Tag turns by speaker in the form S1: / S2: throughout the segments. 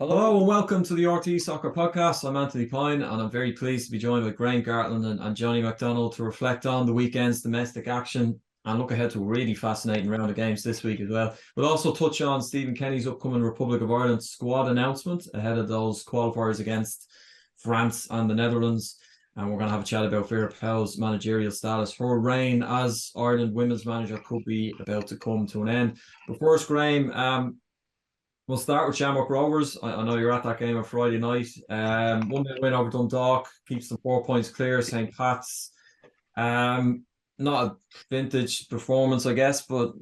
S1: Hello and welcome to the RTÉ Soccer Podcast. I'm Anthony Pyne and I'm very pleased to be joined with Graham Gartland and Johnny McDonnell to reflect on the weekend's domestic action and look ahead to a really fascinating round of games this week as well. We'll also touch on Stephen Kenny's upcoming Republic of Ireland squad announcement ahead of those qualifiers against France and the Netherlands. And we're going to have a chat about Vera Pauw's managerial status. Her reign as Ireland women's manager could be about to come to an end. But first, Graham, we'll start with Shamrock Rovers. I know you're at that game on Friday night. 1-0 win over Dundalk, keeps them 4 points clear. St. Pat's, not a vintage performance, I guess, but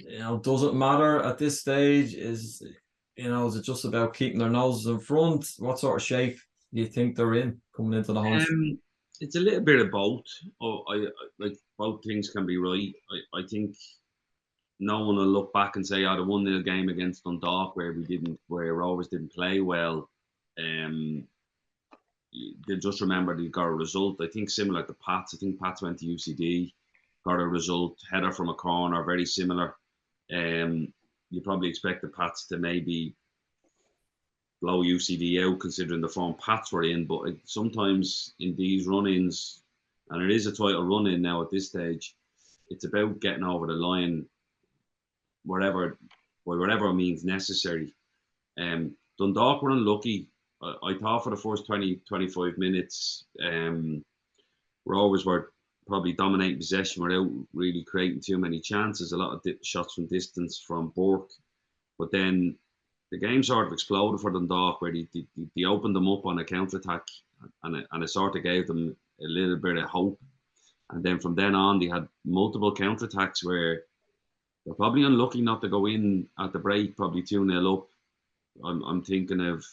S1: does it matter at this stage? Is it just about keeping their noses in front? What sort of shape do you think they're in coming into the home?
S2: It's a little bit of both. I like both things can be right. I think no one will look back and say, the 1-0 game against Dundalk where Rovers didn't play well. They'll just remember they got a result. I think similar to Pats. I think Pats went to UCD, got a result, header from a corner, very similar. You probably expect the Pats to maybe blow UCD out considering the form Pats were in, but sometimes in these run-ins, and it is a title run-in now at this stage, it's about getting over the line whatever means necessary. Dundalk were unlucky. I thought for the first 20-25 minutes, Rovers were probably dominating possession without really creating too many chances. A lot of shots from distance from Burke. But then the game sort of exploded for Dundalk where they opened them up on a counter-attack and it sort of gave them a little bit of hope. And then from then on, they had multiple counter-attacks where they're probably unlucky not to go in at the break, probably 2-0 up. I'm thinking of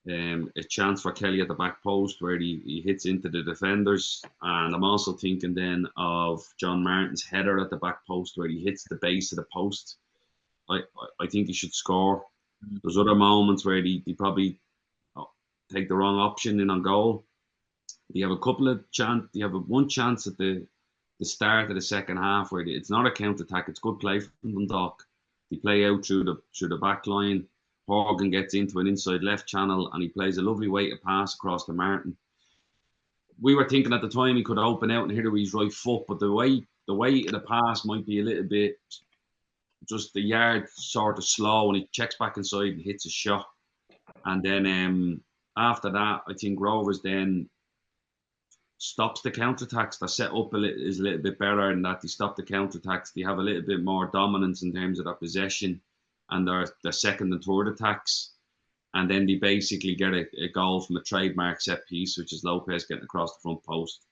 S2: a chance for Kelly at the back post where he hits into the defenders. And I'm also thinking then of John Martin's header at the back post where he hits the base of the post. I think he should score. There's other moments where he probably take the wrong option in on goal. You have a couple of one chance at the start of the second half where it's not a counter-attack, it's good play from Dundalk. They play out through the back line. Horgan gets into an inside left channel and he plays a lovely weighted pass across to Martin. We were thinking at the time he could open out and hit it with his right foot, but the weight of the pass might be a little bit just the yard sort of slow and he checks back inside and hits a shot. And then after that, I think Rovers then stops the counter-attacks. Their set up is a little bit better in that they stop the counter-attacks. They have a little bit more dominance in terms of their possession and their second and third attacks. And then they basically get a goal from a trademark set piece, which is Lopez getting across the front post.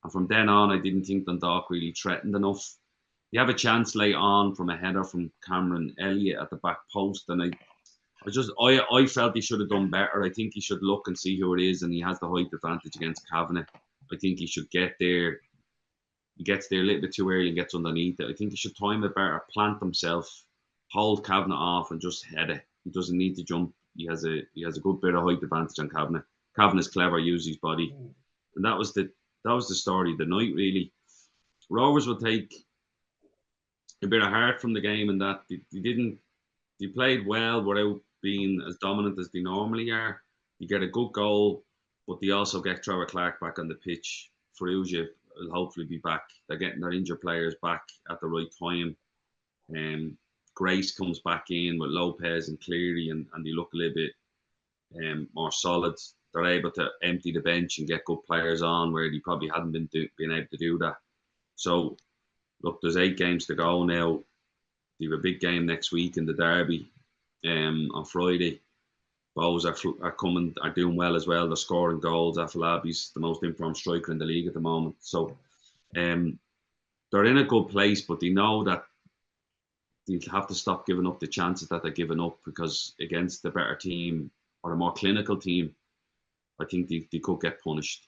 S2: And from then on, I didn't think Dundalk really threatened enough. They have a chance late on from a header from Cameron Elliott at the back post. And I felt he should have done better. I think he should look and see who it is. And he has the height advantage against Kavanagh. I think he should get there. He gets there a little bit too early and gets underneath it. I think he should time it better, plant himself, hold Kavanagh off, and just head it. He doesn't need to jump. He has a good bit of height advantage on Kavanagh. Kavanagh's clever, uses his body, and that was the story of the night really. Rovers will take a bit of heart from the game in that they played well without being as dominant as they normally are. You get a good goal. But they also get Trevor Clark back on the pitch. Ferrugia will hopefully be back. They're getting their injured players back at the right time. Grace comes back in with Lopez and Cleary and they look a little bit more solid. They're able to empty the bench and get good players on where they probably hadn't been able to do that. So, look, there's 8 games to go now. They have a big game next week in the Derby on Friday. Bows are doing well as well. They're scoring goals. Afolabi's the most informed striker in the league at the moment. So they're in a good place, but they know that they have to stop giving up the chances that they're giving up because against the better team or a more clinical team, I think they could get punished.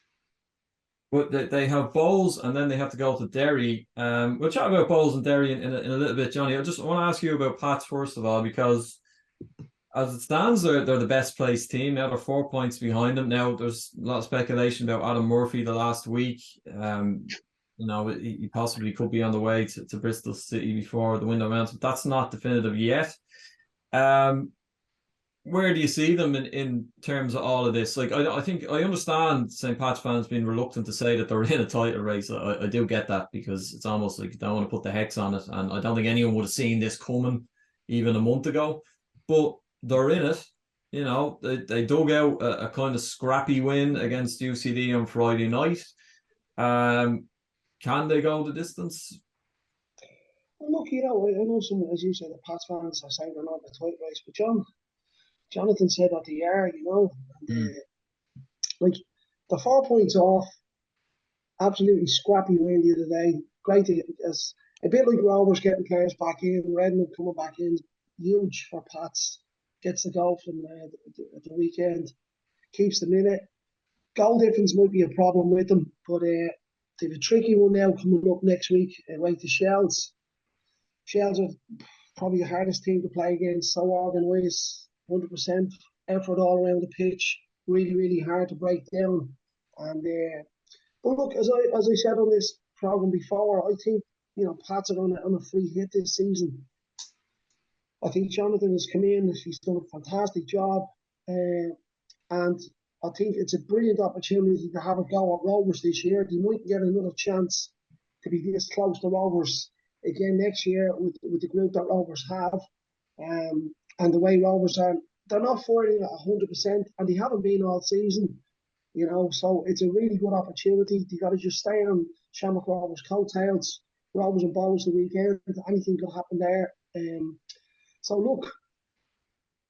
S1: But they have Bowls and then they have to go to Derry. We'll chat about Bowls and Derry in a little bit, Johnny. I want to ask you about Pats first of all because as it stands, they're the best placed team. Now they're 4 points behind them. Now there's a lot of speculation about Adam Murphy the last week. He possibly could be on the way to Bristol City before the window ends, but that's not definitive yet. where do you see them in terms of all of this? Like, I think I understand St. Pat's fans being reluctant to say that they're in a title race. I do get that, because it's almost like you don't want to put the hex on it. And I don't think anyone would have seen this coming even a month ago. But they're in it. You know, they dug out a kind of scrappy win against UCD on Friday night. Can they go the distance?
S3: Well, look, I know some, as you said, the Pats fans are saying they're not in a tight race, but Jonathan said that they are, and, like the 4 points off, absolutely scrappy win the other day. Great, as a bit like Rovers getting players back in, Redmond coming back in, huge for Pats. Gets the goal from the weekend, keeps them in it. Goal difference might be a problem with them, but they have a tricky one now coming up next week, right to Shells. Shells are probably the hardest team to play against, so organised, 100% effort all around the pitch, really, really hard to break down. And but look, as I said on this programme before, I think Pats are on a free hit this season. I think Jonathan has come in, he's done a fantastic job, and I think it's a brilliant opportunity to have a go at Rovers this year. They might get another chance to be this close to Rovers again next year with the group that Rovers have, and the way Rovers are. They're not firing at 100%, and they haven't been all season. So it's a really good opportunity. You got to just stay on Shamrock Rovers' coattails. Rovers and Bows the weekend. Anything could happen there. So look,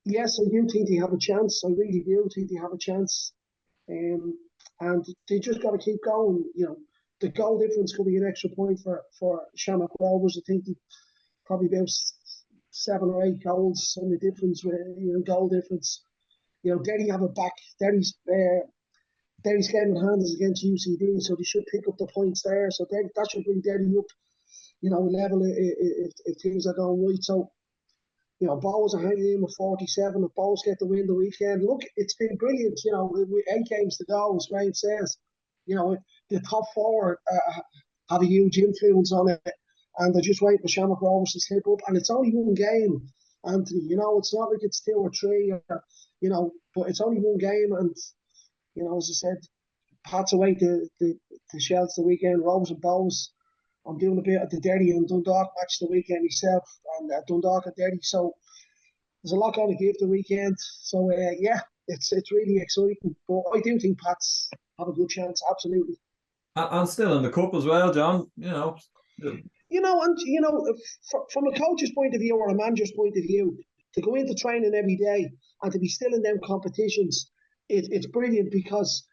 S3: yes, I do think they have a chance. I really do think they have a chance. And they just got to keep going. The goal difference could be an extra point for Shamrock Rovers. I think they probably about 7 or 8 goals on the difference with goal difference. Derry have a back. Derry's game in hand is against UCD, so they should pick up the points there. So that should bring Derry up, level if things are going right. So Bows are hanging in with 47. If Bows get the win the weekend, look, it's been brilliant. With 8 games to go, as Graham says, the top 4 have a huge influence on it, and they're just waiting for Shamrock Rovers to slip up. And it's only one game, Anthony. It's not like it's 2 or 3, but it's only one game. And as I said, Pats away to Shells the weekend, Rovers and Bows. I'm doing a bit at the Derry and Dundalk match the weekend myself, and Dundalk and Derry. So there's a lot going to give the weekend. So it's really exciting. But I do think Pats have a good chance, absolutely.
S1: And still in the cup as well, John.
S3: From a coach's point of view or a manager's point of view, to go into training every day and to be still in them competitions, it's brilliant, because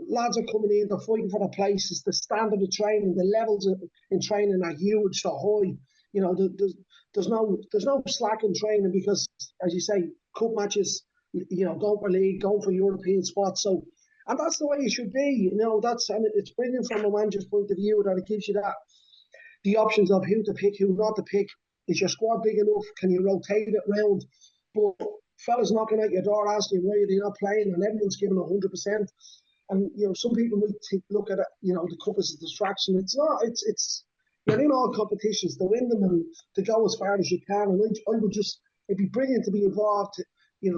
S3: lads are coming in, they're fighting for their places. The standard of training, the levels in training are huge, they're high. There's no slack in training, because, as you say, cup matches, going for league, going for European spots. So, and that's the way it should be. And it's brilliant from a manager's point of view, that it gives you the options of who to pick, who not to pick. Is your squad big enough? Can you rotate it round? But fellas knocking at your door asking why they're not playing, and everyone's giving 100%. And some people might look at it, the cup as a distraction. It's not. It's you're in all competitions to win them and to go as far as you can. And I would it'd be brilliant to be involved, to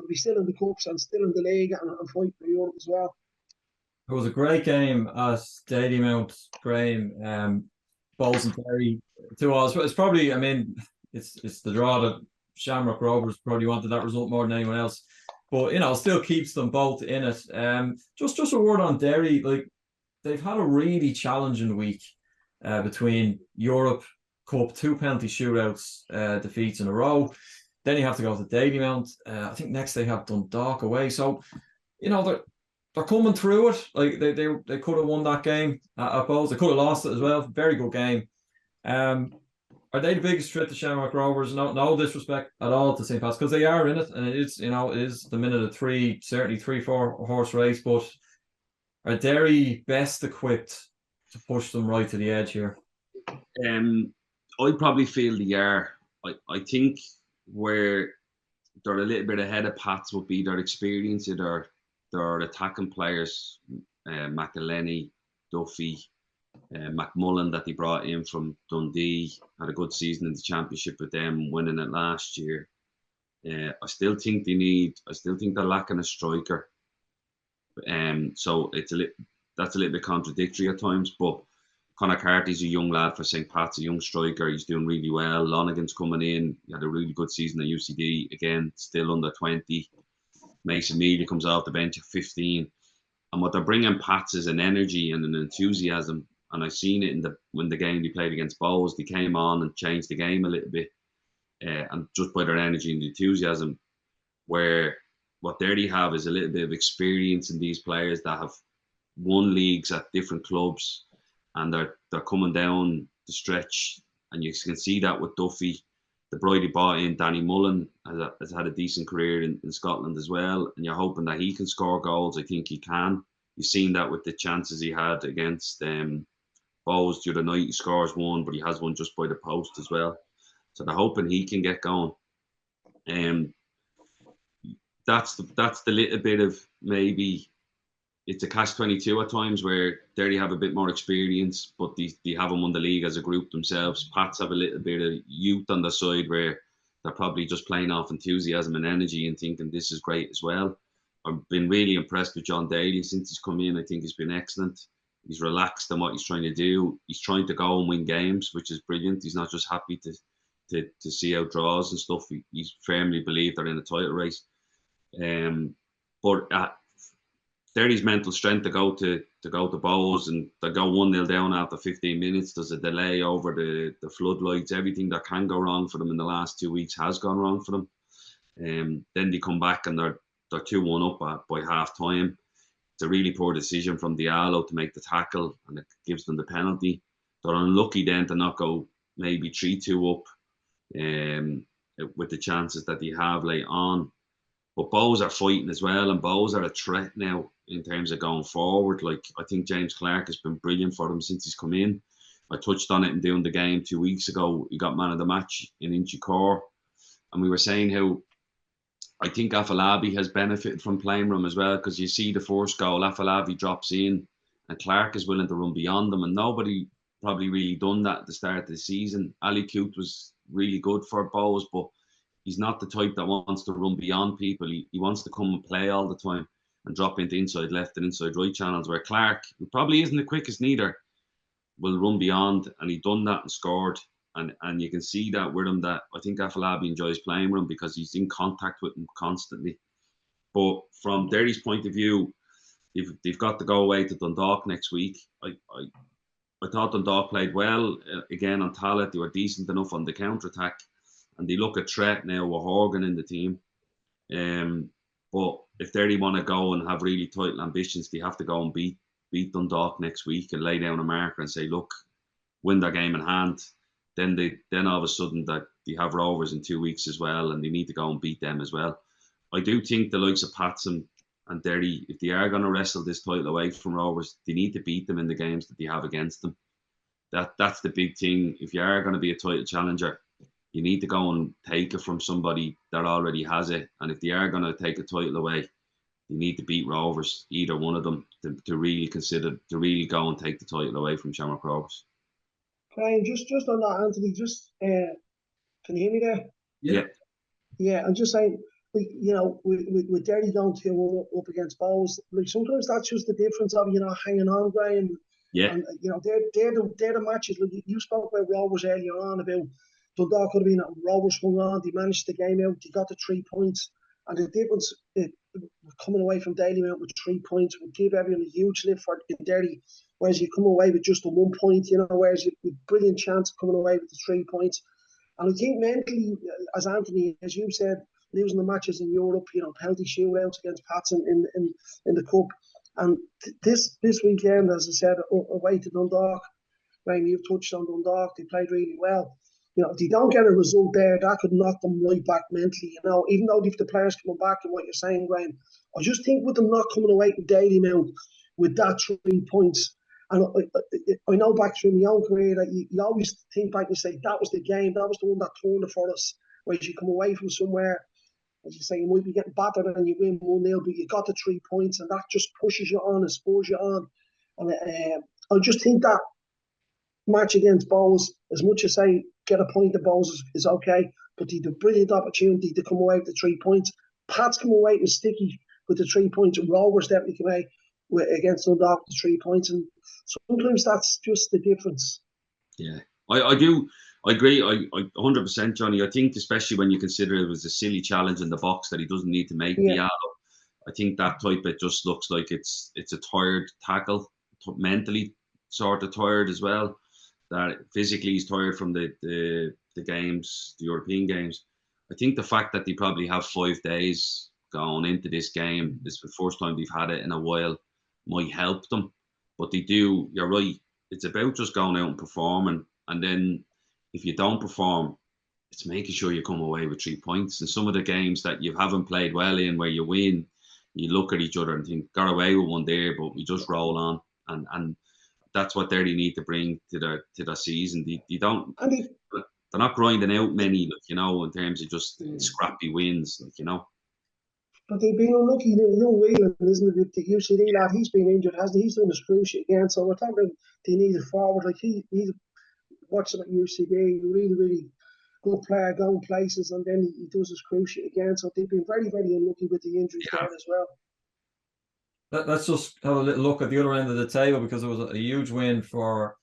S3: be still in the cups and still in the league and fight for Europe as well.
S1: It was a great game at Stadium Mount, Graham. Bows and Derry 2-2. It's probably, it's the draw that Shamrock Rovers probably wanted that result more than anyone else. But still keeps them both in it. Just a word on Derry. Like, they've had a really challenging week between Europe Cup, 2 penalty shootouts, defeats in a row. Then you have to go to Dalymount. I think next they have Dundalk away. So they're coming through it. Like they could have won that game at Bows. They could have lost it as well. Very good game. Are they the biggest threat to Shamrock Rovers? No disrespect at all to St. Pat's, because they are in it, and it is the minute of 3, certainly 3-4 horse race. But are Derry best equipped to push them right to the edge here?
S2: I probably feel they are. I think where they're a little bit ahead of Pats would be their experience of their attacking players, McElhenney, Duffy, McMullen that they brought in from Dundee, had a good season in the championship with them, winning it last year. I still think they're lacking a striker. So that's a little bit contradictory at times. But Conor Carty's a young lad for St. Pat's, a young striker. He's doing really well. Lonergan's coming in. He had a really good season at UCD. Again, still under 20. Mason Mealy comes off the bench at 15. And what they're bringing Pats is an energy and an enthusiasm. And I've seen it when the game they played against Bowes. They came on and changed the game a little bit. And just by their energy and enthusiasm, where what they have is a little bit of experience in these players that have won leagues at different clubs, and they're coming down the stretch, and you can see that with Duffy. The Brody bought in Danny Mullen has had a decent career in Scotland as well, and you're hoping that he can score goals. I think he can. You've seen that with the chances he had against Bowes the other night. He scores one, but he has one just by the post as well. So they're hoping he can get going. That's the little bit of maybe it's a catch-22 at times where they have a bit more experience, but they haven't won the league as a group themselves. Pats have a little bit of youth on the side where they're probably just playing off enthusiasm and energy and thinking this is great as well. I've been really impressed with John Daly since he's come in. I think he's been excellent. He's relaxed in what he's trying to do. He's trying to go and win games, which is brilliant. He's not just happy to see out draws and stuff. He's firmly believed they're in a title race. But Derry's mental strength to go to Bowes and they go 1-0 down after 15 minutes. There's a delay over the floodlights. Everything that can go wrong for them in the last 2 weeks has gone wrong for them. Then they come back and they're 2-1 up by half time. It's a really poor decision from Diallo to make the tackle, and it gives them the penalty. They're unlucky then to not go maybe 3-2 up with the chances that they have late on. But Bowes are fighting as well, and Bowes are a threat now in terms of going forward. Like, I think James Clark has been brilliant for them since he's come in. I touched on it in doing the game 2 weeks ago. He got man of the match in Inchicore. And we were saying how I think Afolabi has benefited from playing room as well, because you see the first goal, Afolabi drops in and Clark is willing to run beyond them, and nobody probably really done that at the start of the season. Ali Coote was really good for Bowes, but he's not the type that wants to run beyond people. He wants to come and play all the time and drop into inside left and inside right channels, where Clark, who probably isn't the quickest neither, will run beyond, and he done that and scored. And you can see that with him, that I think Afolabi enjoys playing with him because he's in contact with him constantly. But from Derry's point of view, they've got to go away to Dundalk next week. I thought Dundalk played well again on Tallaght. They were decent enough on the counter-attack, and they look a threat now with Horgan in the team. But if Derry want to go and have really title ambitions, they have to go and beat Dundalk next week and lay down a marker and say, look, win their game in hand. Then all of a sudden that they have Rovers in 2 weeks as well, and they need to go and beat them as well. I do think the likes of Pats and Derry, if they are going to wrestle this title away from Rovers, they need to beat them in the games that they have against them. That's the big thing. If you are going to be a title challenger, you need to go and take it from somebody that already has it. And if they are going to take a title away, you need to beat Rovers, either one of them, to really go and take the title away from Shamrock Rovers.
S3: Brian, just on that, Anthony, can you hear me there?
S2: Yeah.
S3: Yeah, I'm just saying, with Derry going 2-1 up against Bowes, like sometimes that's just the difference of hanging on, Graham.
S2: Yeah.
S3: And they're the matches. Like you spoke about Rovers earlier on about Dundalk could have been Rovers hung on. They managed the game out. They got the 3 points, and the difference coming away from Dalymount with 3 points would give everyone a huge lift for Derry. Whereas you come away with just a 1 point, whereas you've a brilliant chance of coming away with the 3 points. And I think mentally, as Anthony, as you said, losing the matches in Europe, penalty shootouts against Pats in the Cup. And this weekend, as I said, away to Dundalk, Graham, you've touched on Dundalk, they played really well. If they don't get a result there, that could knock them right back mentally. Even though if the players coming back and what you're saying, Graham, I just think with them not coming away with Dalymount with that 3 points, and I know back through my own career that you always think back and say, that was the game, that was the one that turned it for us. Whereas you come away from somewhere, as you say, you might be getting battered and you win 1-0, but you got the 3 points, and that just pushes you on and spurs you on. And I just think that match against Bowes, as much as say get a point of Bowes is okay, but they had a brilliant opportunity to come away with the 3 points. Pats come away with sticky with the 3 points. Rovers definitely come away against Dundalk with the 3 points, and sometimes that's just the difference.
S2: Yeah, I do. I agree. I 100%, Johnny. I think especially when you consider it was a silly challenge in the box that he doesn't need to make the out. I think that type, it just looks like it's a tired tackle, mentally sort of tired as well. That physically he's tired from the games, the European games. I think the fact that they probably have 5 days going into this game, this is the first time they've had it in a while, might help them. But they do, you're right, it's about just going out and performing. And then if you don't perform, it's making sure you come away with 3 points. And some of the games that you haven't played well in, where you win, you look at each other and think, got away with one there, but we just roll on. And that's what they really need to bring to the season. They don't, they're not grinding out many, like, you know, in terms of just scrappy wins, like, you know.
S3: But they've been unlucky. No Whelan, isn't it? The UCD lad, he's been injured, hasn't he? He's doing a screw shit again. So we're talking they need a forward. Like he's watching at UCD, really, really good player, going places, and then he does his screw shit again. So they've been very, very unlucky with the injuries there as well.
S1: Let's just have a little look at the other end of the table, because it was a huge win for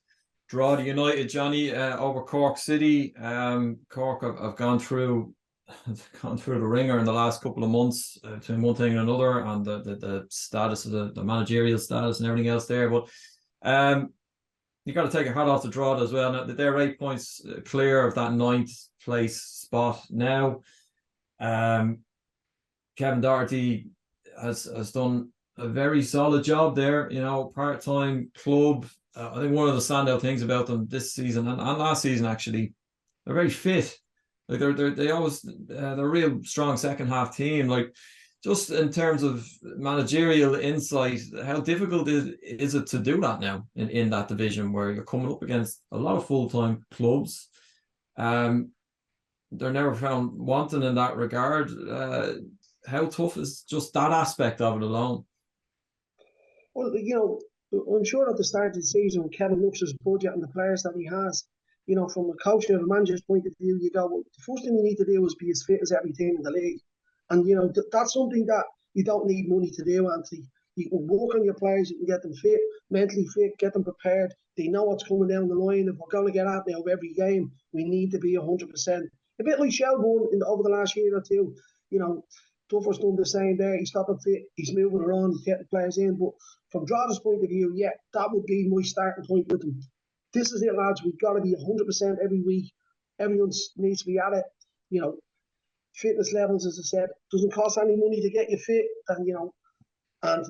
S1: Drogheda United, Johnny, over Cork City. Cork have gone through the ringer in the last couple of months, between one thing and another, and the status of the managerial status and everything else there. But you got to take a hat off to Drogheda as well. Now, they're 8 points clear of that 9th place spot now. Kevin Doherty has done a very solid job there. You know, part-time club. I think one of the standout things about them this season and last season, actually, they're very fit. Like they're a real strong second half team. Like, just in terms of managerial insight, how difficult is it to do that now in that division, where you're coming up against a lot of full-time clubs? They're never found wanting in that regard. How tough is just that aspect of it alone?
S3: Well, you know, I'm sure at the start of the season, when Kevin looks at his budget and the players that he has, you know, from a coach and a manager's point of view, you go, well, the first thing we need to do is be as fit as every team in the league. And, you know, that's something that you don't need money to do, Anthony. You can work on your players, you can get them fit, mentally fit, get them prepared. They know what's coming down the line. If we're going to get out now of every game, we need to be 100%. A bit like Shelbourne over the last year or two. You know, Duffer's done the same there. He's got them fit, he's moving around, he's getting players in. But from Drogheda's point of view, yeah, that would be my starting point with them. This is it, lads. We've got to be 100% every week. Everyone needs to be at it. You know, fitness levels, as I said, doesn't cost any money to get you fit. And, you know, and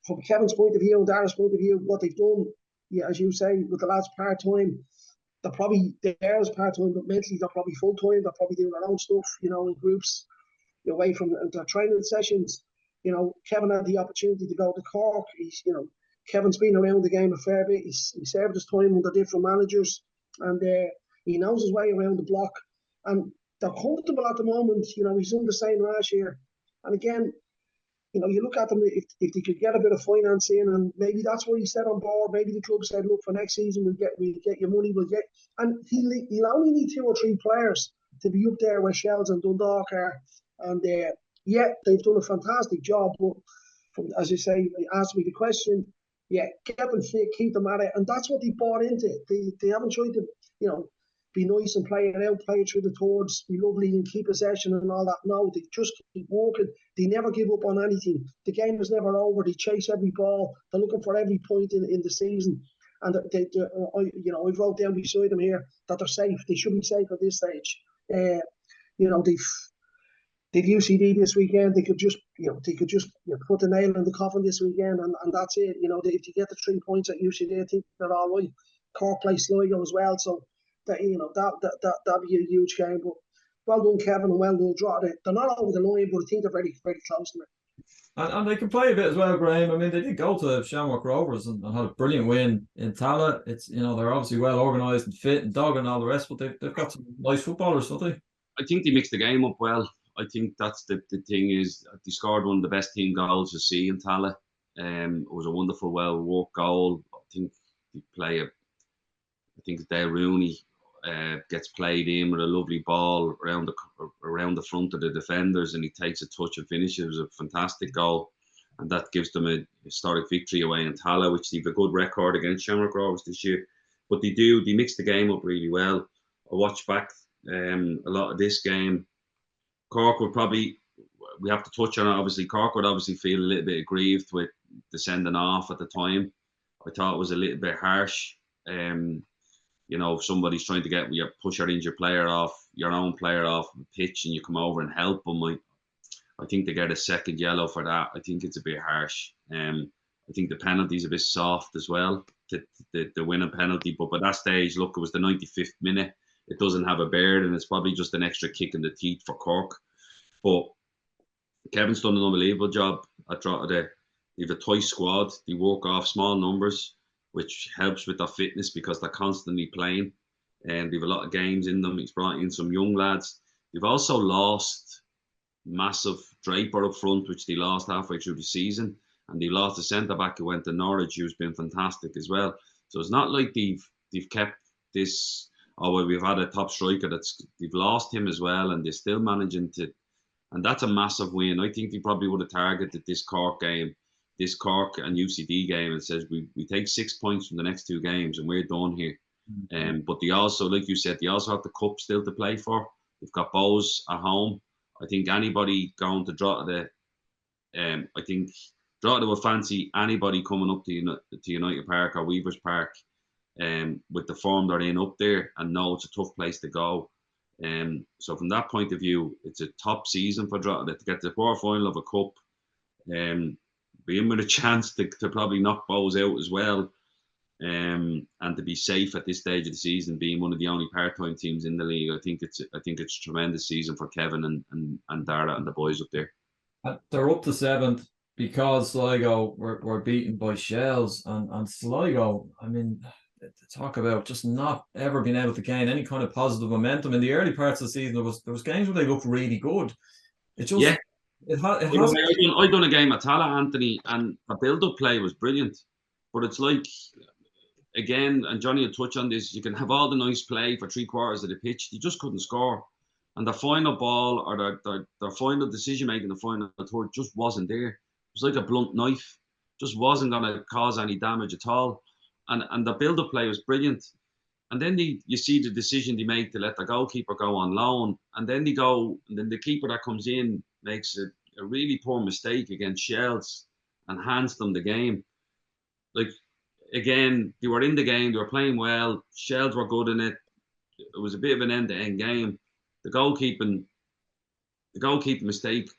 S3: from Kevin's point of view and Dara's point of view, what they've done, yeah, as you say, with the lads part-time, they're probably there as part-time, but mentally they're probably full-time. They're probably doing their own stuff, you know, in groups, away from their training sessions. You know, Kevin had the opportunity to go to Cork. He's, you know, Kevin's been around the game a fair bit. He served his time under different managers, and he knows his way around the block. And they're comfortable at the moment. You know, he's done the same last year. And again, you know, you look at them, if they could get a bit of finance in, and maybe that's what he said on board. Maybe the club said, look, for next season we'll get your money, and he'll only need 2 or 3 players to be up there where Shells and Dundalk are. And yeah, they've done a fantastic job. But as you say, ask me the question. Yeah, get them fit, keep them at it, and that's what they bought into. They haven't tried to, you know, be nice and play it out, play it through the towards, be lovely and keep possession and all that. No, they just keep working. They never give up on anything. The game is never over. They chase every ball. They're looking for every point in the season. And you know, I wrote down beside them here that they're safe. They should be safe at this stage. You know, they've UCD this weekend. They could just put the nail in the coffin this weekend, and that's it. You know, if you get the 3 points at UCD, I think they're all right. Cork play Sligo as well, so that, you know, that'd be a huge game. But well done, Kevin, and well done, Drogheda. They're not over the line, but I think they're very, very close to it.
S1: And they can play a bit as well, Graham. I mean, they did go to Shamrock Rovers and had a brilliant win in Tala. It's, you know, they're obviously well organised and fit and dog and all the rest, but they've got some nice footballers, don't they? I
S2: think they mixed the game up well. I think that's the thing is they scored one of the best team goals you see in Tala. It was a wonderful, well-worked goal. I think they play a I think Dale Rooney gets played in with a lovely ball around the front of the defenders, and he takes a touch and finishes. It was a fantastic goal, and that gives them a historic victory away in Tala, which they've a good record against Shamrock Rovers this year. But they mix the game up really well. I watched back a lot of this game. Cork would probably, we have to touch on it, obviously. Cork would obviously feel a little bit aggrieved with the sending off at the time. I thought it was a little bit harsh. You know, if somebody's trying to get you push your injured player off, your own player off the pitch, and you come over and help them, I think they get a second yellow for that. I think it's a bit harsh. I think the penalty's a bit soft as well, the winning penalty. But by that stage, look, it was the 95th minute. It doesn't have a beard, and it's probably just an extra kick in the teeth for Cork. But Kevin's done an unbelievable job at Drogheda. They have a tight squad. They work off small numbers, which helps with their fitness because they're constantly playing. And they have a lot of games in them. He's brought in some young lads. They've also lost massive Draper up front, which they lost halfway through the season. And they lost the centre-back who went to Norwich, who's been fantastic as well. So it's not like they've kept this, well, we've had a top striker they've lost him as well, and they're still managing to, and that's a massive win. I think they probably would have targeted this Cork game, this Cork and UCD game, and says we take 6 points from the next two games and we're done here. But they also, like you said, they also have the cup still to play for. They've got Bows at home. I think anybody going to Drogheda, I think Drogheda will fancy anybody coming up to United Park or Weavers Park with the form they're in up there, and know it's a tough place to go. So from that point of view, it's a top season for Drogheda to get to the quarter-final of a cup, be in with a chance to probably knock Bows out as well, and to be safe at this stage of the season, being one of the only part-time teams in the league. I think it's a tremendous season for Kevin and Dara and the boys up there.
S1: They're up to 7th because Sligo were beaten by Shells, and Sligo, I mean, talk about just not ever being able to gain any kind of positive momentum. In the early parts of the season, there was games where they looked really good. It just
S2: I done a game at Tala, Anthony, and the build-up play was brilliant. But it's like, again, and Johnny will touch on this, you can have all the nice play for 3/4 of the pitch, you just couldn't score. And the final ball or their final decision making, the final third, just wasn't there. It was like a blunt knife. Just wasn't going to cause any damage at all. And the build-up play was brilliant. And then you see the decision they make to let the goalkeeper go on loan. And then then the keeper that comes in makes a really poor mistake against Shells and hands them the game. Like, again, they were in the game, they were playing well, Shells were good in it. It was a bit of an end-to-end game. The goalkeeping mistake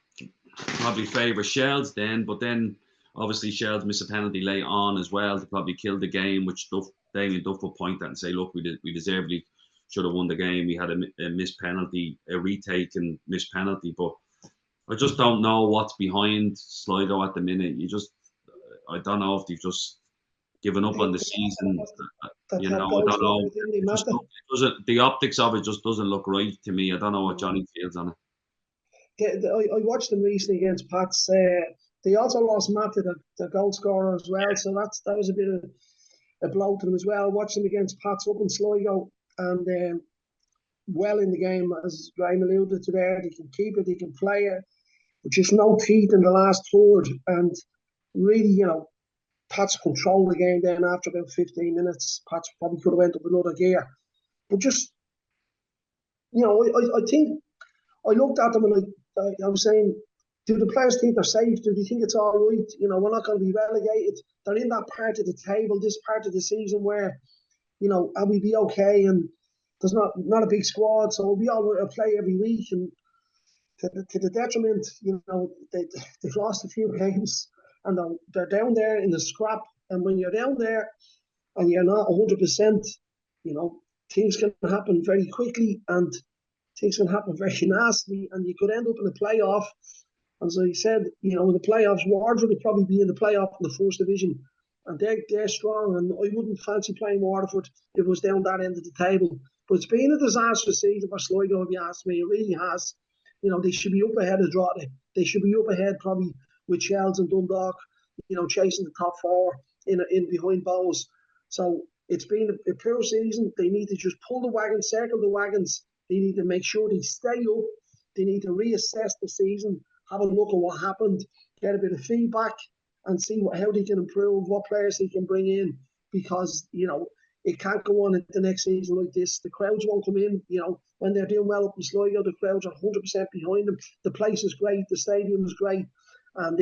S2: probably favours Shells then, but then obviously Shells miss a penalty late on as well to probably kill the game, which Damien Duff will point at and say, look, we deservedly should have won the game. We had a missed penalty, a retake and missed penalty. But I just don't know what's behind Sligo at the minute. I don't know if they've just given up on the season. I don't know. The optics of it just doesn't look right to me. I don't know what Johnny feels on it.
S3: I watched them recently against Pats. They also lost Matt, the goal scorer as well, so that was a bit of a blow to them as well. Watched them against Pats up in Sligo, and well in the game, as Graham alluded to there. They can keep it, they can play it, but just no teeth in the last third. And really, Pats controlled the game then after about 15 minutes. Pats probably could have went up another gear. But just, I think I looked at them and I was saying, do the players think they're safe? Do they think it's all right? We're not going to be relegated. They're in that part of the table, this part of the season where, and we be okay, and there's not a big squad, so we'll be all right to play every week. And to the detriment, they've lost a few games, and they're down there in the scrap. And when you're down there and you're not 100%, things can happen very quickly, and things can happen very nasty, and you could end up in a playoff. As I said, in the playoffs, Waterford would probably be in the playoff in the first division, and they're strong. And I wouldn't fancy playing Waterford if it was down that end of the table. But it's been a disastrous season for Sligo, if you ask me. It really has. They should be up ahead of Drogheda. They should be up ahead probably with Shells and Dundalk, chasing the top four in behind Bows. So It's been a poor season. They need to just pull the wagons, circle the wagons. They need to make sure they stay up. They need to reassess the season, have a look at what happened, get a bit of feedback, and see how they can improve, what players they can bring in. Because, it can't go on in the next season like this. The crowds won't come in. When they're doing well up in Sligo, the crowds are 100% behind them. The place is great. The stadium is great. And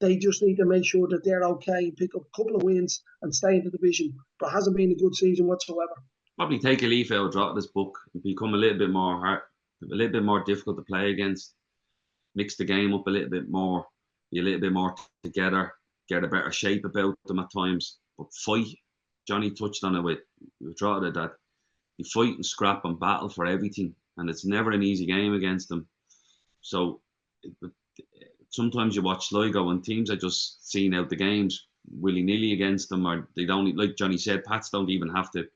S3: they just need to make sure that they're okay, pick up a couple of wins and stay in the division. But it hasn't been a good season whatsoever.
S2: Probably take a leaf out of Drogheda's book and become a little bit more hard, a little bit more difficult to play against. Mix the game up a little bit more, be a little bit more together, get a better shape about them at times. But fight. Johnny touched on it with Drogheda, that you fight and scrap and battle for everything, and it's never an easy game against them. So sometimes you watch Sligo and teams are just seeing out the games willy-nilly against them, or they don't, like Johnny said, Pats don't even have to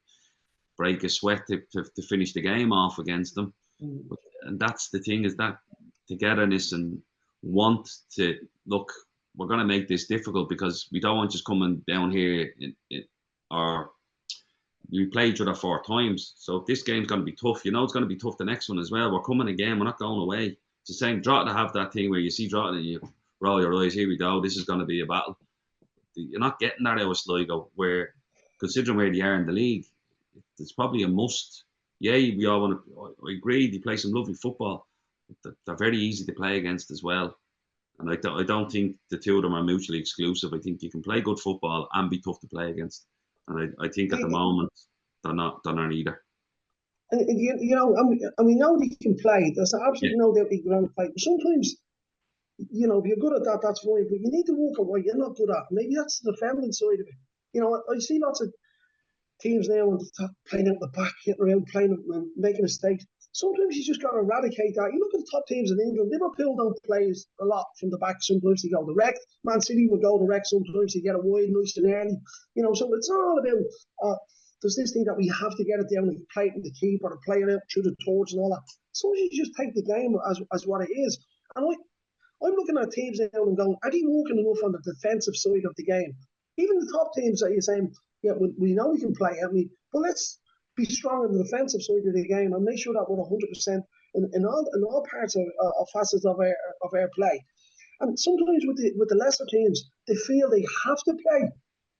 S2: break a sweat to finish the game off against them. And that's the thing, is that togetherness and want to, look, we're going to make this difficult because we don't want just coming down here or we play each other 4 times. So if this game's going to be tough, it's going to be tough the next one as well. We're coming again. We're not going away. It's the same. Drogheda have that thing where you see Drogheda and you roll your eyes. Here we go. This is going to be a battle. You're not getting that out of Sligo, where, considering where they are in the league, it's probably a must. Yeah, we all want to. I agree. They play some lovely football. But they're very easy to play against as well. And I don't think the two of them are mutually exclusive. I think you can play good football and be tough to play against. And I think at the moment they're not either.
S3: And we know they can play. There's absolutely no doubt they can play. But sometimes, if you're good at that, that's fine. But you need to work at what you're not good at. Maybe that's the feminine side of it. I see lots of teams now playing out the back, getting around, playing and making mistakes. Sometimes you just got to eradicate that. You look at the top teams in England. Liverpool don't play a lot from the back. Sometimes they go direct. Man City will go direct. Sometimes they get a wide, nice and early. So it's not all about there's this thing that we have to get it down and play it in the keeper or play it out through the towards and all that. Sometimes you just take the game as what it is. And I'm looking at teams now and going, are they working enough on the defensive side of the game? Even the top teams that you're saying, yeah, we know we can play, but let's be strong on the defensive side of the game and make sure that we're 100% in all parts of facets of our play. And sometimes with the lesser teams, they feel they have to play.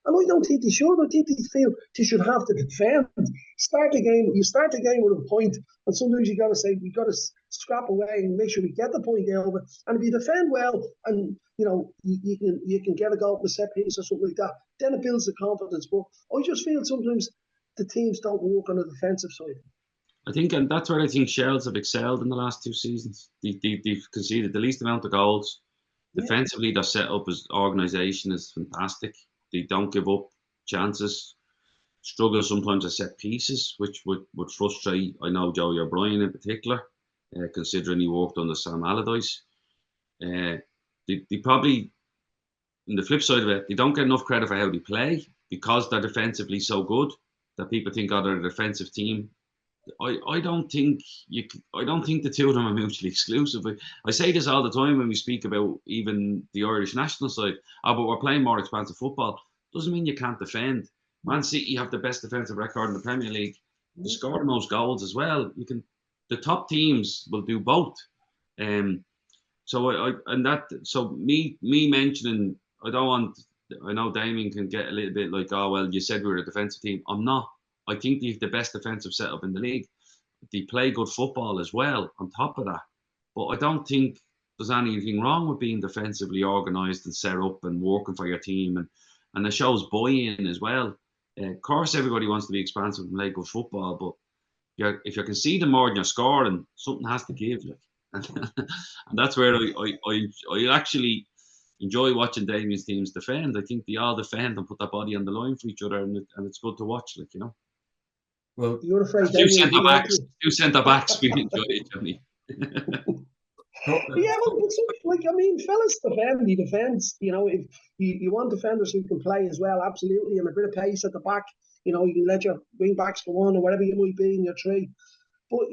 S3: And I don't think they should. I think they feel they should have to defend. You start the game with a point, and sometimes you got to say, we got to scrap away and make sure we get the point over. And if you defend well, and you can get a goal from a set piece or something like that, then it builds the confidence. But I just feel sometimes the teams don't work on the defensive side.
S2: I think, and that's where I think Shells have excelled in the last 2 seasons. They've conceded the least amount of goals. Yeah. Defensively, their setup as organisation is fantastic. They don't give up chances. Struggle sometimes at set pieces, which would frustrate, I know, Joey O'Brien in particular, considering he worked under Sam Allardyce. They probably, on the flip side of it, they don't get enough credit for how they play because they're defensively so good that people think, they're a defensive team. I don't think the two of them are mutually exclusive. I say this all the time when we speak about even the Irish national side. But we're playing more expansive football. Doesn't mean you can't defend. Man City have the best defensive record in the Premier League. They score the most goals as well. The top teams will do both. So me mentioning, I know Damien can get a little bit like, oh well, you said we were a defensive team. I'm not. I think they have the best defensive setup in the league. They play good football as well on top of that. But I don't think there's anything wrong with being defensively organised and set up and working for your team. And it shows buy-in as well. Of course, everybody wants to be expansive and play good football, but if you're conceding more than you're scoring, something has to give. And that's where I actually enjoy watching Damien's teams defend. I think they all defend and put their body on the line for each other, and it's good to watch,
S3: Well, you're afraid
S2: two centre backs, we enjoy it, Johnny.
S3: Yeah, fellas defend. He defends. If you want defenders who can play as well, absolutely, and a bit of pace at the back. You can let your wing backs go on or whatever you might be in your tree. But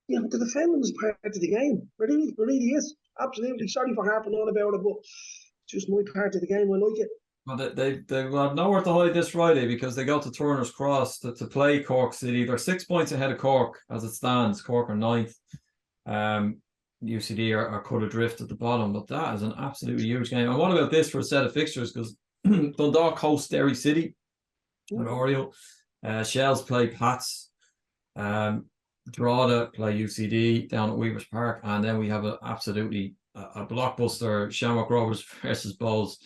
S3: the defending is part of the game. It really is. Absolutely. Sorry for harping on about it, but it's just my part of the game. I like it.
S1: Well, they have nowhere to hide this Friday because they go to Turner's Cross to play Cork City. They're 6 points ahead of Cork as it stands. Cork are ninth. UCD are cut adrift at the bottom, but that is an absolutely huge game. And what about this for a set of fixtures? Because Dundalk hosts Derry City at Oriel. Shells play Pats. Drogheda play UCD down at Weavers Park, and then we have absolutely a blockbuster Shamrock Rovers versus Bowls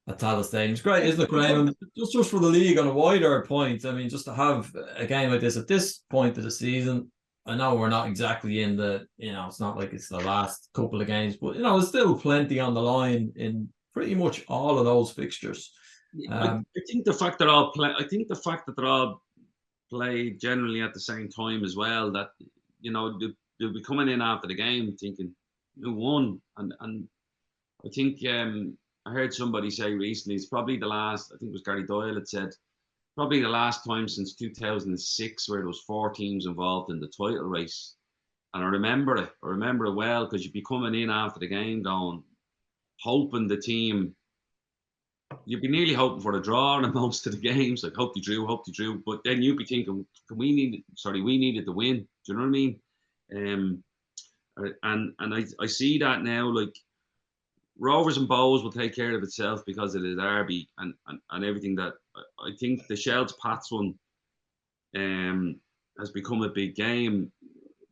S1: at Tallaght Stadium. It's great, isn't it, Graham? Just for the league on a wider point, I mean, just to have a game like this at this point of the season. I know we're not exactly in the, it's not like it's the last couple of games, but there's still plenty on the line in pretty much all of those fixtures.
S2: I think the fact that they're all played generally at the same time as well, that they'll be coming in after the game thinking who won, and I think I heard somebody say recently it's probably the last, I think it was Gary Doyle had said, probably the last time since 2006 where there was 4 teams involved in the title race. And I remember it well, because you'd be coming in after the game going, hoping the team, you'd be nearly hoping for a draw in most of the games, like hope you drew, but then you'd be thinking, we needed to win. Do you know what I mean? And I see that now, like Rovers and Bows will take care of itself because it is derby and everything. That I think the Shells Pats one has become a big game.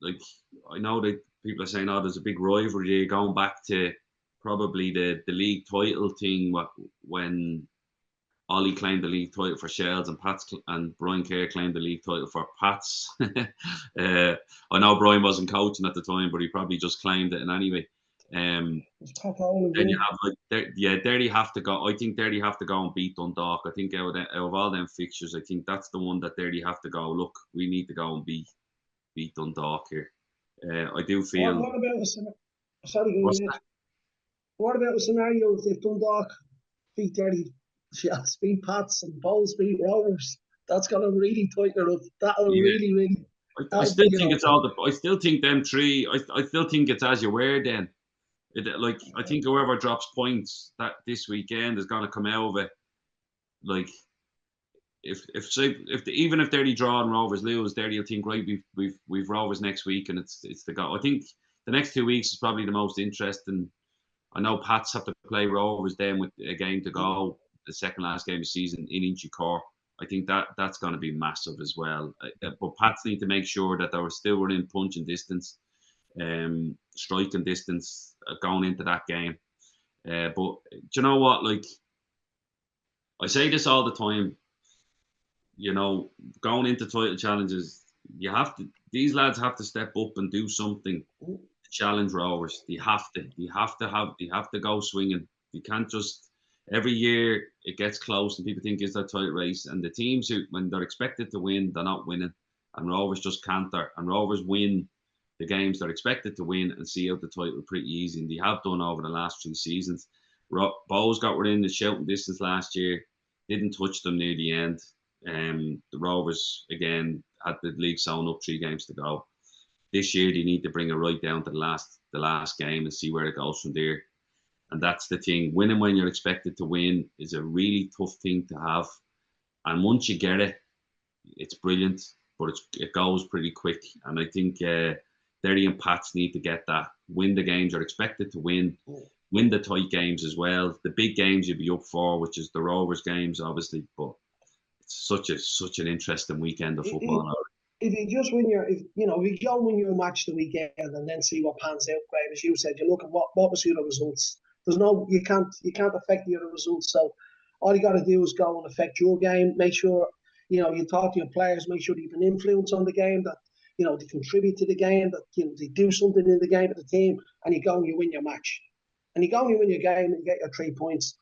S2: Like, I know that people are saying, there's a big rivalry going back to probably the league title thing when Ollie claimed the league title for Shells and Pats, and Brian Kerr claimed the league title for Pats. I know Brian wasn't coaching at the time, but he probably just claimed it in anyway. Then you have Derry have to go. I think Derry have to go and beat Dundalk. I think out of all them fixtures, I think that's the one that Derry have to go. Look, we need to go and beat Dundalk here. I do feel.
S3: What about a scenario if Dundalk beat Derry, Shells beat Pats, and Bowls beat Rovers? That's gonna really tighten it up. That'll really.
S2: I still think it's all the. I still think them three. I still think it's as you were then. I think whoever drops points that this weekend is going to come out of it. Like, even if Derry draw and Rovers lose, Derry will think, right, we've Rovers next week, and it's the go. I think the next 2 weeks is probably the most interesting. I know Pats have to play Rovers then with a game to go, the second last game of the season in Inchicore. I think that's going to be massive as well. But Pats need to make sure that they were still within punching distance, striking distance going into that game. But do you know what? Like, I say this all the time. Going into title challenges, these lads have to step up and do something to challenge Rovers. They have to go swinging. You can't just, every year it gets close and people think it's that title race, and the teams who, when they're expected to win, they're not winning, and Rovers just canter, and Rovers win the games they're expected to win and see out the title pretty easy, and they have done over the last 3 seasons. Bows got within the shouting distance last year, didn't touch them near the end. The Rovers again had the league sewn up 3 games to go. This year they need to bring it right down to the last game and see where it goes from there. And that's the thing. Winning when you're expected to win is a really tough thing to have. And once you get it, it's brilliant, but it goes pretty quick. And I think Derry and Pats need to get that. Win the games you're expected to win. Win the tight games as well. The big games you'll be up for, which is the Rovers games, obviously. But it's such an interesting weekend of football.
S3: If you just win if you go win your match the weekend and then see what pans out, Graham, as you said, you look at what was the other results. You can't affect the other results. So all you got to do is go and affect your game. Make sure you talk to your players. Make sure they have an influence on the game, that they contribute to the game, that they do something in the game of the team, and you go and you win your match, and you go and you win your game and you get your 3 points.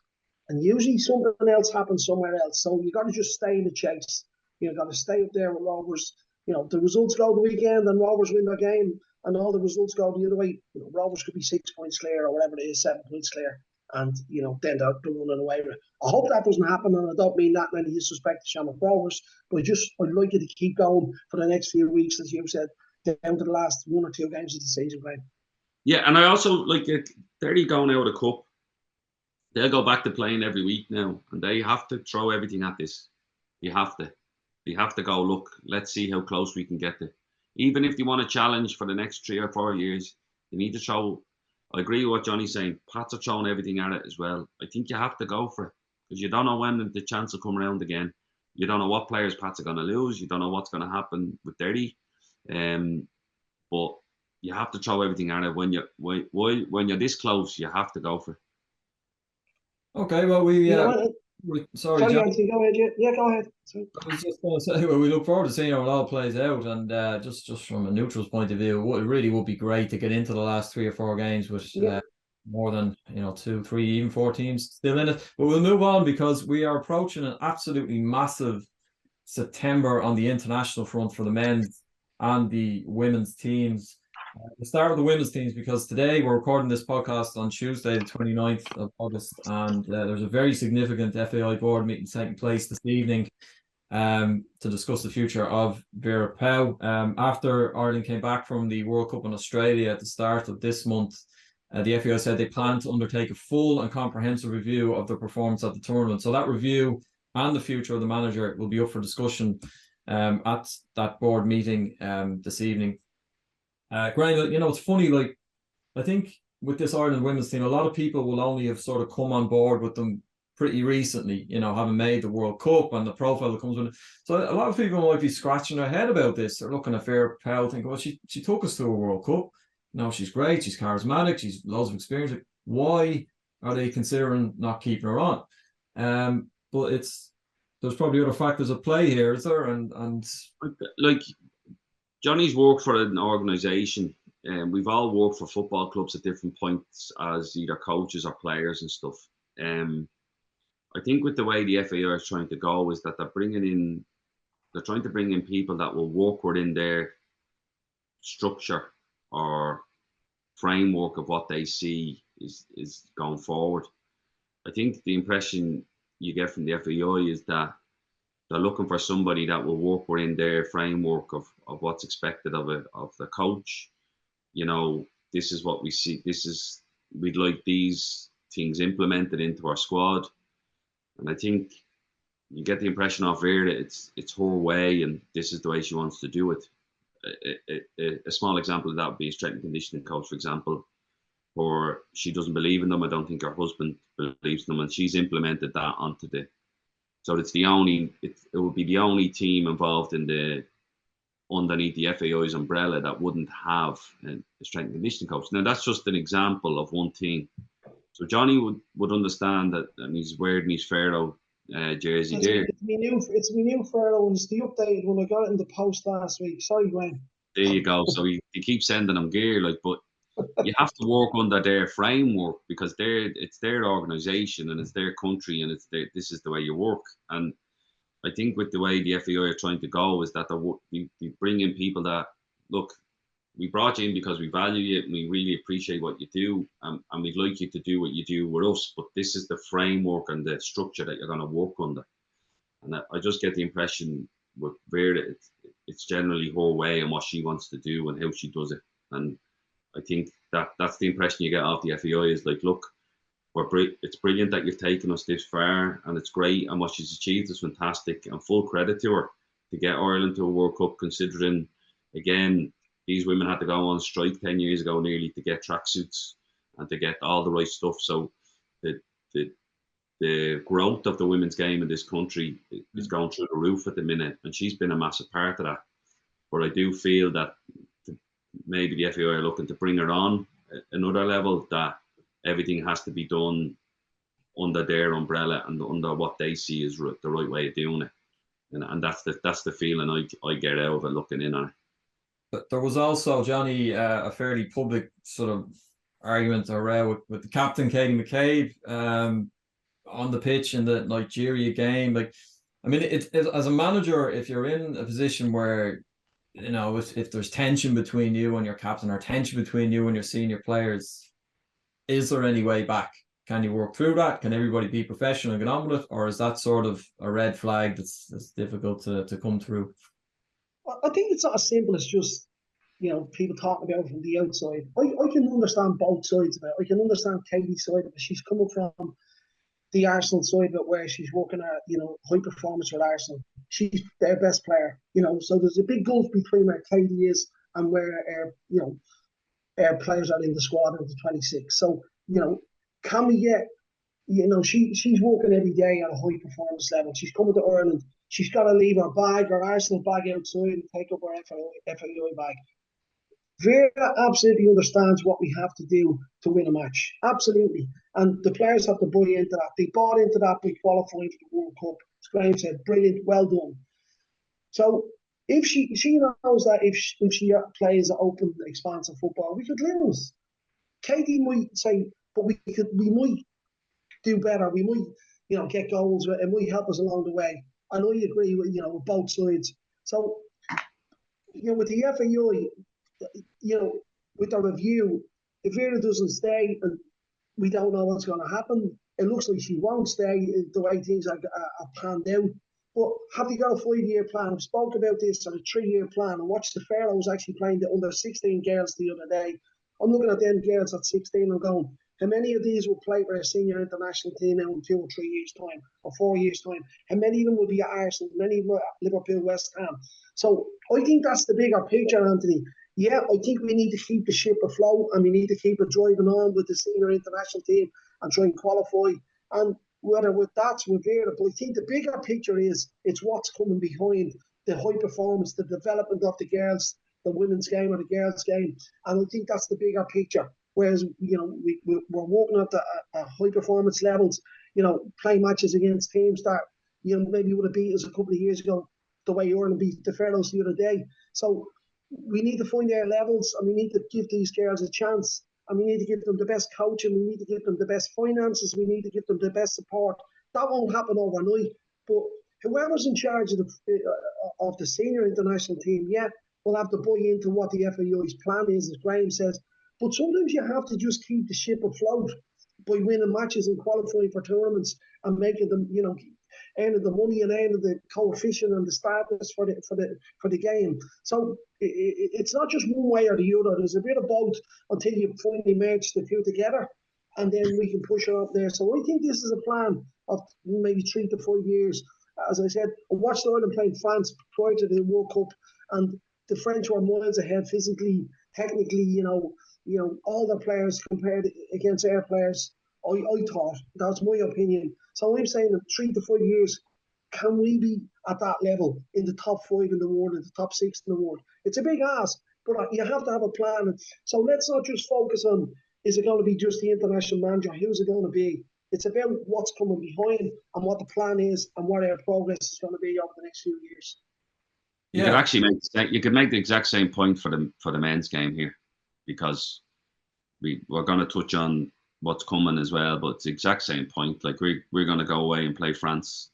S3: And usually something else happens somewhere else. So you got to just stay in the chase. You got to stay up there with Rovers. The results go the weekend and Rovers win their game, and all the results go the other way. Rovers could be 6 points clear or whatever it is, 7 points clear, and then they're running away with it. I hope that doesn't happen, and I don't mean that in any disrespect to Shamrock Rovers, but I'd like you to keep going for the next few weeks, as you said, down to the last 1 or 2 games of the season, Graham.
S2: Yeah, and I also like it. Derry going out of the cup. they'll go back to playing every week now, and they have to throw everything at this. You have to go, look, let's see how close we can get to. Even if you want to challenge for the next 3 or 4 years, you need to show. I agree with what Johnny's saying. Pats are throwing everything at it as well. I think you have to go for it, because you don't know when the chance will come around again. You don't know what players Pats are going to lose. You don't know what's going to happen with Derry. But you have to throw everything at it. When you're this close, you have to go for it.
S1: Okay, well, sorry,
S3: John.
S1: Anthony,
S3: go ahead. Yeah, go ahead. Sorry.
S1: I was just going to say, well, we look forward to seeing how it all plays out, and just from a neutral's point of view, it really would be great to get into the last 3 or 4 games with more than 2, 3, even 4 teams still in it. But we'll move on, because we are approaching an absolutely massive September on the international front for the men's and the women's teams. We'll start with the women's teams, because today we're recording this podcast on Tuesday, the 29th of August, and there's a very significant FAI board meeting taking place this evening to discuss the future of Vera Pauw. After Ireland came back from the World Cup in Australia at the start of this month, the FAI said they plan to undertake a full and comprehensive review of the performance at the tournament. So that review and the future of the manager will be up for discussion at that board meeting this evening. Graham, it's funny, like, I think with this Ireland women's team, a lot of people will only have sort of come on board with them pretty recently, having made the World Cup and the profile that comes with it. So a lot of people might be scratching their head about this. They're looking at Vera Pauw, thinking, well, she took us to a World Cup. She's great, she's charismatic, she's loads of experience. Why are they considering not keeping her on? But there's probably other factors at play here, is there? And
S2: like, Johnny's worked for an organisation, and we've all worked for football clubs at different points as either coaches or players and stuff. I think with the way the FAI is trying to go is that they're trying to bring in people that will work within their structure or framework of what they see is going forward. I think the impression you get from the FAI is that they're looking for somebody that will work within their framework of what's expected of the coach. This is what we see. We'd like these things implemented into our squad. And I think you get the impression of Vera that it's her way, and this is the way she wants to do it. A small example of that would be a strength and conditioning coach, for example, or she doesn't believe in them. I don't think her husband believes in them, and she's implemented that onto so it would be the only team involved underneath the FAI's umbrella that wouldn't have a strength and conditioning coach. Now, that's just an example of one thing. So Johnny would understand that, and he's wearing his Pharaoh jersey there.
S3: It's my new Pharaoh, and it's the updated one. I got it in the post last week. Sorry, Gwen.
S2: There you go. So he keeps sending them gear, but you have to work under their framework, because it's their organisation and it's their country, and this is the way you work. And I think with the way the FAI are trying to go is that they bring in people that, look, we brought you in because we value you and we really appreciate what you do, and we'd like you to do what you do with us, but this is the framework and the structure that you're going to work under. And I just get the impression with Vera, it's generally her way and what she wants to do and how she does it. And I think that's the impression you get off the FAI is like, look, it's brilliant that you've taken us this far, and it's great, and what she's achieved is fantastic, and full credit to her to get Ireland to a World Cup, considering, again, these women had to go on strike 10 years ago nearly to get tracksuits and to get all the right stuff. So the growth of the women's game in this country is going through the roof at the minute, and she's been a massive part of that. But I do feel that maybe the FAI are looking to bring her on another level, that everything has to be done under their umbrella and under what they see is the right way of doing it. And that's the feeling I get out of it looking in on it.
S1: But there was also, Johnny, a fairly public sort of argument or row with the captain, Katie McCabe, on the pitch in the Nigeria game. Like, I mean, it as a manager, if you're in a position where, if there's tension between you and your captain, or tension between you and your senior players, is there any way back? Can you work through that? Can everybody be professional and get on with it? Or is that sort of a red flag that's difficult to come through?
S3: I think it's not as simple as just, people talking about it from the outside. I can understand both sides of it. I can understand Katie's side of it. She's coming from the Arsenal side of it, where she's working at, high performance with Arsenal. She's their best player, so there's a big gulf between where Katie is and where, our players are in the squad of the 26. So, can we get, she's working every day at a high performance level. She's coming to Ireland. She's got to leave her bag, her Arsenal bag outside and take up her FAI bag. Vera absolutely understands what we have to do to win a match. Absolutely. And the players have to buy into that. They bought into that by qualifying for the World Cup. As Graham said, brilliant, well done. So if she knows that if she plays open, expansive football, we could lose. Katie might say, but we might do better. We might, get goals. It might help us along the way. I know you agree with, with both sides. So, with the FAI, with the review, if Vera doesn't stay and we don't know what's going to happen, it looks like she won't stay the way things are panned out. But have they got a 5-year plan? I've spoke about this, or a 3-year plan. And watch the Pharaohs actually playing the under 16 girls the other day. I'm looking at them girls at 16 and going, how many of these will play for a senior international team now in 2 or 3 years' time, or 4 years' time? How many of them will be at Arsenal? Many of them at Liverpool, West Ham. So I think that's the bigger picture, Anthony. Yeah, I think we need to keep the ship afloat, and we need to keep it driving on with the senior international team and try and qualify. And whether that's with Vera, but I think the bigger picture is it's what's coming behind the high performance, the development of the girls, the women's game or the girls' game. And I think that's the bigger picture. Whereas, we're working at the high performance levels, playing matches against teams that, maybe would have beat us a couple of years ago, the way Ireland beat the Pharaohs the other day. So we need to find their levels, and we need to give these girls a chance, and we need to give them the best coaching, we need to give them the best finances, we need to give them the best support. That won't happen overnight, but whoever's in charge of the senior international team, will have to buy into what the FAI's plan is, as Graham says. But sometimes you have to just keep the ship afloat by winning matches and qualifying for tournaments and making them, earning the money and earning the coefficient and the status for the game. So it's not just one way or the other. There's a bit of both until you finally merge the two together, and then we can push it up there. So I think this is a plan of maybe 3 to 5 years. As I said, I watched Ireland playing France prior to the World Cup, and the French were miles ahead physically, technically, all the players compared against our players. I thought, that's my opinion. So I'm saying in 3 to 5 years, can we be at that level in the top 5 in the world, in the top 6 in the world? It's a big ask, but you have to have a plan. So let's not just focus on, is it going to be just the international manager? Who's it going to be? It's about what's coming behind and what the plan is and what our progress is going to be over the next few years.
S2: You could actually make the exact same point for the men's game here, because we're going to touch on what's coming as well, but it's the exact same point. Like we're going to go away and play France,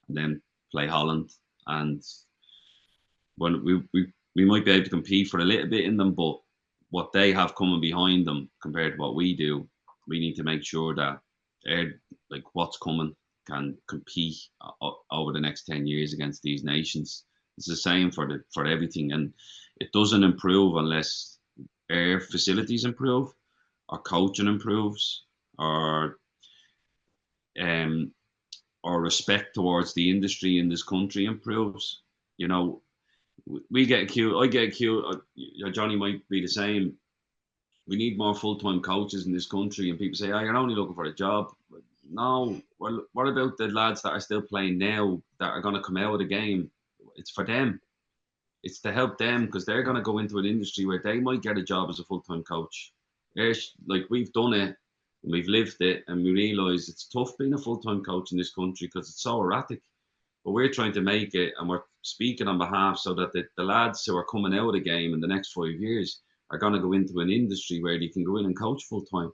S2: and then play Holland, and when we might be able to compete for a little bit in them, but what they have coming behind them compared to what we do, we need to make sure that like what's coming can compete over the next 10 years against these nations. It's the same for everything, and it doesn't improve unless our facilities improve, our coaching improves, our respect towards the industry in this country improves. We get accused, I get accused, Johnny might be the same. We need more full-time coaches in this country, and people say, oh, you're only looking for a job. No, well, what about the lads that are still playing now that are going to come out of the game? It's for them. It's to help them, because they're going to go into an industry where they might get a job as a full-time coach. Like, we've done it and we've lived it, and we realise it's tough being a full-time coach in this country because it's so erratic. But we're trying to make it, and we're speaking on behalf so that the lads who are coming out of the game in the next 5 years are going to go into an industry where they can go in and coach full-time.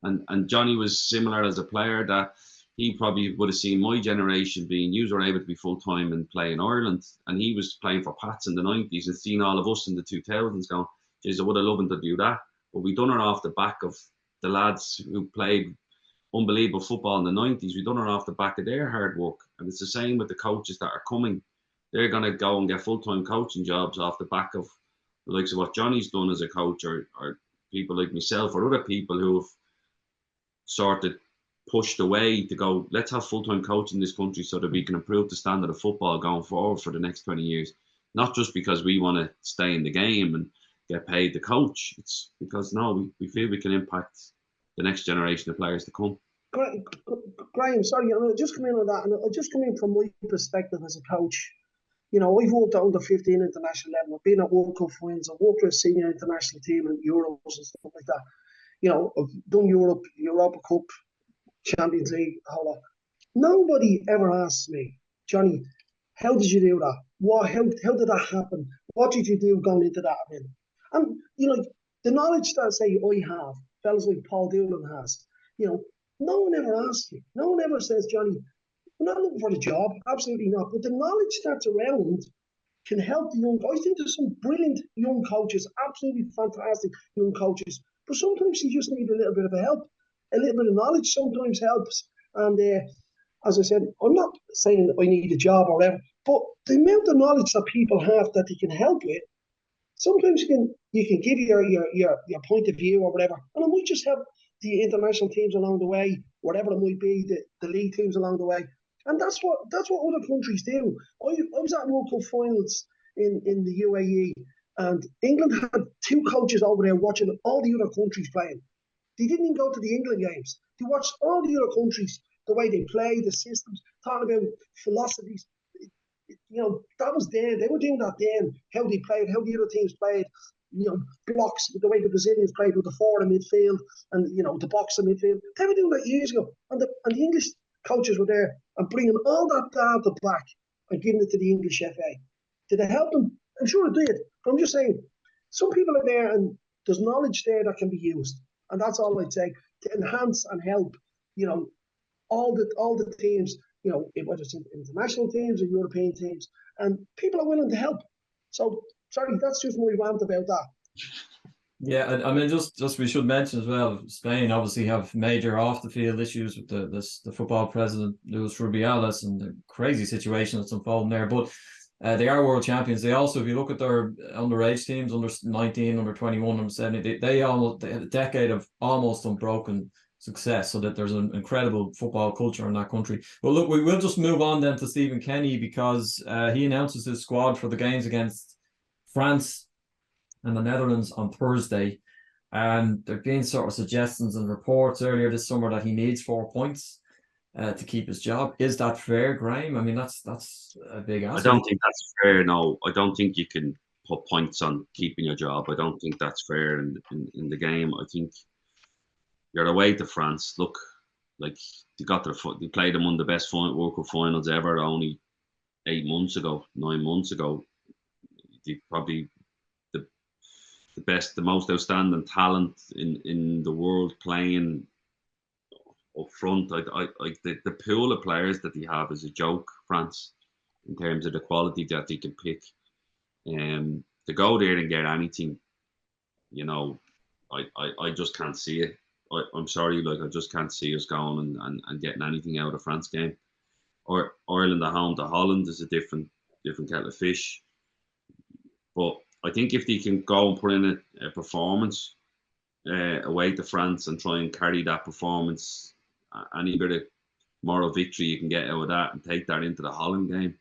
S2: And Johnny was similar as a player, that he probably would have seen my generation being, you were able to be full-time and play in Ireland, and he was playing for Pats in the 90s and seen all of us in the 2000s going, geez, I would have loved him to do that. But we done it off the back of the lads who played unbelievable football in the 90s. We done it off the back of their hard work. And it's the same with the coaches that are coming. They're going to go and get full-time coaching jobs off the back of the likes of what Johnny's done as a coach, or people like myself or other people who have sorted pushed away to go, let's have full-time coaching in this country so that we can improve the standard of football going forward for the next 20 years. Not just because we want to stay in the game and get paid to coach. It's because, no, we feel we can impact the next generation of players to come.
S3: Graham, sorry, I'll just come in on that. And I'll just come in from my perspective as a coach. You know, I've worked at under 15 international level. I've been at World Cup finals. I've worked with a senior international team in Euros and stuff like that. You know, I've done Europa Cup, Champions League, all that. Nobody ever asks me, Johnny, how did you do that? How did that happen? What did you do going into that event? And, you know, the knowledge that, say, I have, fellas like Paul Doolan has, you know, no one ever asks you. No one ever says, Johnny, we're not looking for the job. Absolutely not. But the knowledge that's around can help the young. I think there's some brilliant young coaches, absolutely fantastic young coaches. But sometimes you just need a little bit of help. A little bit of knowledge sometimes helps. And as I said, I'm not saying I need a job or whatever, but the amount of knowledge that people have that they can help with, sometimes you can give your point of view or whatever, and it might just help the international teams along the way, whatever it might be, the league teams along the way. And that's what other countries do. I was at World Cup finals in the UAE, and England had 2 coaches over there watching all the other countries playing. They didn't even go to the England games. They watched all the other countries, the way they play, the systems, talking about philosophies. You know, that was there. They were doing that then, how they played, how the other teams played, you know, blocks, the way the Brazilians played with the 4 in midfield and, you know, the box in midfield. They were doing that years ago. And the English coaches were there and bringing all that data back and giving it to the English FA. Did it help them? I'm sure it did. But I'm just saying, some people are there and there's knowledge there that can be used. And that's all I'd say, to enhance and help, you know, all the teams, you know, whether it's international teams or European teams, and people are willing to help. So, sorry, that's just my rant about that.
S1: Yeah, I mean, just we should mention as well, Spain obviously have major off-the-field issues with the football president, Luis Rubiales, and the crazy situation that's unfolding there. But they are world champions. They also, if you look at their underage teams, under 19, under 21, under 17, they had a decade of almost unbroken success, so that there's an incredible football culture in that country. Well, look, we will just move on then to Stephen Kenny, because he announces his squad for the games against France and the Netherlands on Thursday. And there have been sort of suggestions and reports earlier this summer that he needs 4 points to keep his job. Is that fair, Graham? I mean, that's a big ask.
S2: I don't think that's fair, no. I don't think you can put points on keeping your job. I don't think that's fair in the game. I think you're away to France. Look, like, they played them one of the best World Cup finals ever only 9 months ago. They probably the best, the most outstanding talent in the world playing up front. The pool of players that they have is a joke, France, in terms of the quality that they can pick. To go there and get anything, you know, I just can't see it. I'm sorry, like, I just can't see us going and getting anything out of France game. Or Ireland at home to Holland is a different kettle of fish. But I think if they can go and put in a performance away to France and try and carry that performance, any bit of moral victory you can get out of that and take that into the Holland game,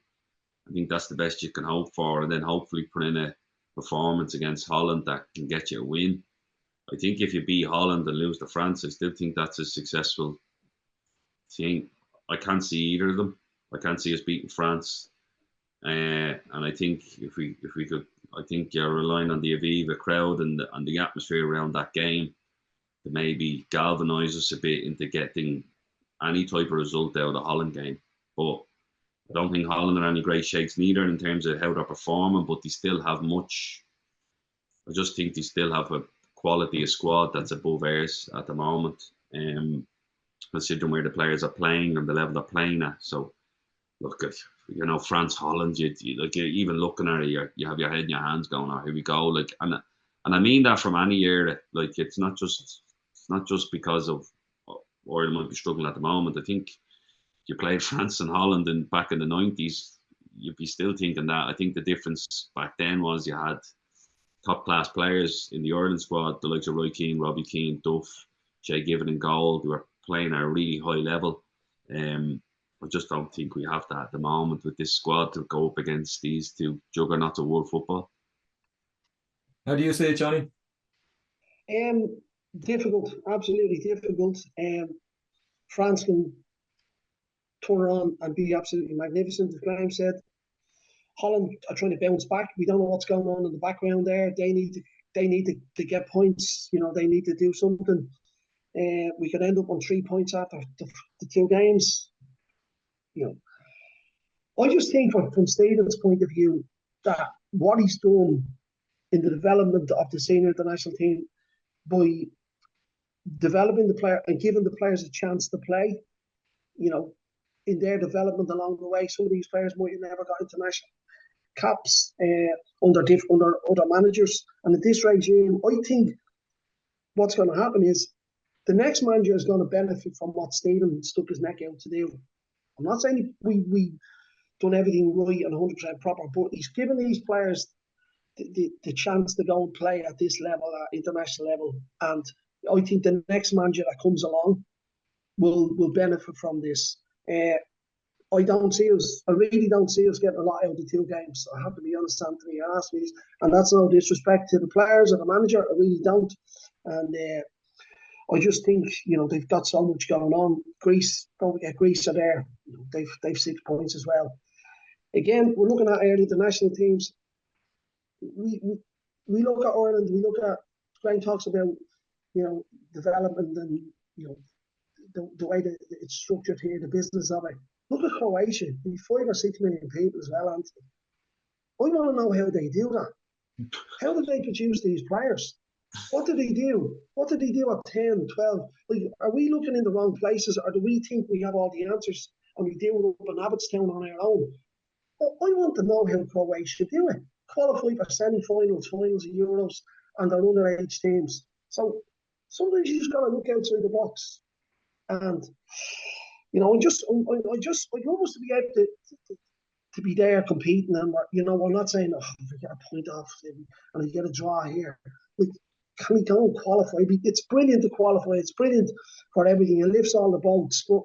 S2: I think that's the best you can hope for. And then hopefully put in a performance against Holland that can get you a win. I think if you beat Holland and lose to France, I still think that's a successful thing. I can't see either of them. I can't see us beating France. And I think if we could, I think you're relying on the Aviva crowd and the atmosphere around that game to maybe galvanise us a bit into getting any type of result out of the Holland game. But I don't think Holland are any great shakes neither in terms of how they're performing, but they still have much. I just think they still have a quality of squad that's above ours at the moment, considering where the players are playing and the level they're playing at. So, look, at, you know, France, Holland, you're even looking at it, you have your head in your hands going, oh, here we go. Like, and I mean that from any era. Like, it's not just because of Ireland might be struggling at the moment. I think you played France and Holland back in the 90s, you'd be still thinking that. I think the difference back then was you had top class players in the Ireland squad, the likes of Roy Keane, Robbie Keane, Duff, Jay Given in goal. They were playing at a really high level. I just don't think we have that at the moment with this squad to go up against these two juggernauts of world football.
S1: How do you see it, Johnny?
S3: Difficult, absolutely difficult. France can turn around and be absolutely magnificent, as Graham said. Holland are trying to bounce back. We don't know what's going on in the background there. They need to get points. You know, they need to do something. We could end up on 3 points after the 2 games. You know, I just think from Stephen's point of view that what he's done in the development of the senior international team by developing the player and giving the players a chance to play, you know, in their development along the way. Some of these players might have never got international caps under other managers. And at this regime, I think what's going to happen is the next manager is going to benefit from what Stephen stuck his neck out to do. I'm not saying we done everything right and 100% proper, but he's given these players the chance to go and play at this level, at international level. And I think the next manager that comes along will benefit from this. I really don't see us getting a lot out of the 2 games. I have to be honest, Anthony, you asked me, and that's no disrespect to the players or the manager. I really don't. And I just think, you know, they've got so much going on. Greece, don't forget, Greece are there. You know, they've 6 points as well. Again, we're looking at our international teams. We look at Ireland. We look at Graham talks about, you know, development and, you know, the way that it's structured here, the business of it. Look at Croatia. We've 5 or 6 million people as well, Anthony. I want to know how they do that. How do they produce these players? What do they do? What do they do at 10, 12? Like, are we looking in the wrong places, or do we think we have all the answers and we deal it up in Abbottstown on our own? I want to know how Croatia do it. Qualify for semi-finals, finals of Euros, and their underage teams. So sometimes you just got to look outside the box, and you know, I almost to be able to be there competing, and you know, I'm not saying we get a point off and we get a draw here. Like, can we go and qualify? It's brilliant to qualify. It's brilliant for everything. It lifts all the boats. But